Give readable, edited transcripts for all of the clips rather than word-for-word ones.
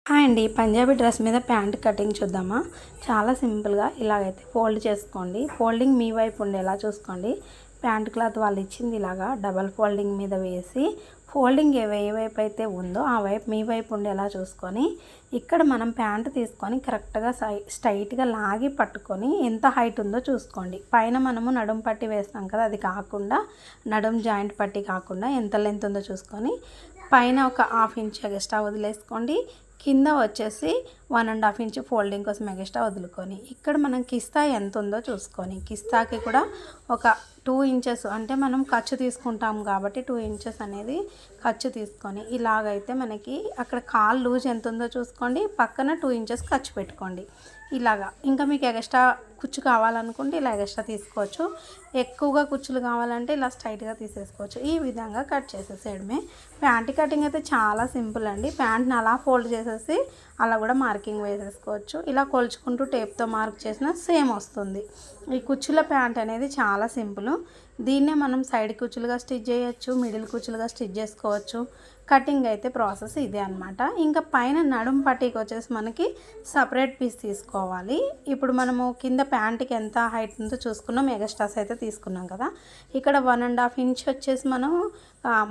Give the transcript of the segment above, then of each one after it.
Hi అండి, Punjabi dress మీద pant cutting చూద్దామా. చాలా సింపుల్గా ఇలాగైతే ఫోల్డ్ చేసుకోండి. ఫోల్డింగ్ మీ వైపు ఉండేలా చూసుకోండి. ప్యాంట్ క్లాత్ వాళ్ళు ఇచ్చింది ఇలాగా డబల్ ఫోల్డింగ్ మీద వేసి ఫోల్డింగ్ ఏ వైపు అయితే ఉందో ఆ వైపు మీ వైపు ఉండేలా చూసుకొని ఇక్కడ మనం ప్యాంట్ తీసుకొని కరెక్ట్గా స్ట్రైట్గా లాగి పట్టుకొని ఎంత హైట్ ఉందో చూసుకోండి. పైన మనము నడుం పట్టి వేస్తాం కదా, అది కాకుండా నడుం జాయింట్ పట్టి కాకుండా ఎంత లెంత్ ఉందో చూసుకొని పైన ఒక 1/2 ఇంచ్ ఎక్స్ట్రా వదిలేసుకోండి. కింద వచ్చేసి 1.5 ఇంచ్ ఫోల్డింగ్ కోసం ఎక్స్ట్రా వదులుకొని ఇక్కడ మనం కిస్తా ఎంత ఉందో చూసుకొని కిస్తాకి కూడా ఒక 2 ఇంచెస్ అంటే మనం ఖర్చు తీసుకుంటాం కాబట్టి 2 ఇంచెస్ అనేది ఖర్చు తీసుకొని ఇలాగైతే మనకి అక్కడ కాల్ లూజ్ ఎంత ఉందో చూసుకోండి. పక్కన 2 ఇంచెస్ ఖర్చు పెట్టుకోండి. ఇలాగా ఇంకా మీకు ఎక్స్ట్రా కుచ్చు కావాలనుకుంటే ఇలా ఎక్స్ట్రా తీసుకోవచ్చు. ఎక్కువగా కుచ్చులు కావాలంటే ఇలా స్ట్రైట్గా తీసేసుకోవచ్చు. ఈ విధంగా కట్ చేసేసేయడమే. ప్యాంట్ కటింగ్ అయితే చాలా సింపుల్ అండి. ప్యాంట్ని అలా ఫోల్డ్ చేసేసి అలా కూడా మార్కింగ్ వేసేసుకోవచ్చు. ఇలా కొలుచుకుంటూ టేప్తో మార్క్ చేసినా సేమ్ వస్తుంది. ఈ కుచ్చుల ప్యాంట్ అనేది చాలా సింపుల్. దీన్నే మనం సైడ్ కుచ్చులుగా స్టిచ్ చేయొచ్చు, మిడిల్ కుచ్చులుగా స్టిచ్ చేసుకోవచ్చు. కటింగ్ అయితే ప్రాసెస్ ఇదే అనమాట. ఇంకా పైన నడుం పట్టీకి వచ్చేసి మనకి సపరేట్ పీస్ తీసుకోవాలి. ఇప్పుడు మనము కింద ప్యాంట్కి ఎంత హైట్ ఉందో చూసుకున్నాం, ఎగస్ట్రాస్ అయితే తీసుకున్నాం కదా. ఇక్కడ 1.5 ఇంచ్ వచ్చేసి మనం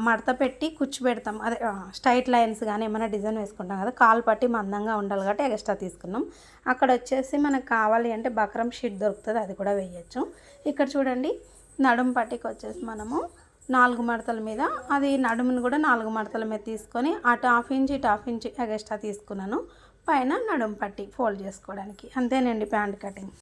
మడత పెట్టి కుచ్చు పెడతాం. అదే స్ట్రైట్ లైన్స్ కానీ ఏమైనా డిజైన్ వేసుకుంటాం కదా, కాలు పట్టి మందంగా ఉండాలి కాబట్టి ఎగస్ట్రా తీసుకున్నాం. అక్కడ వచ్చేసి మనకు కావాలి అంటే బక్రం షీట్ దొరుకుతుంది, అది కూడా వేయచ్చు. ఇక్కడ చూడండి, నడుం పట్టీకి వచ్చేసి మనము 4 మడతల మీద, అది నడుమును కూడా 4 మడతల మీద తీసుకొని అటు 1/2 ఇంచ్ ఇటు 1/2 ఇంచ్ ఎగస్ట్రా తీసుకున్నాను పైన నడుం పట్టి ఫోల్డ్ చేసుకోవడానికి. అంతేనండి ప్యాంట్ కటింగ్.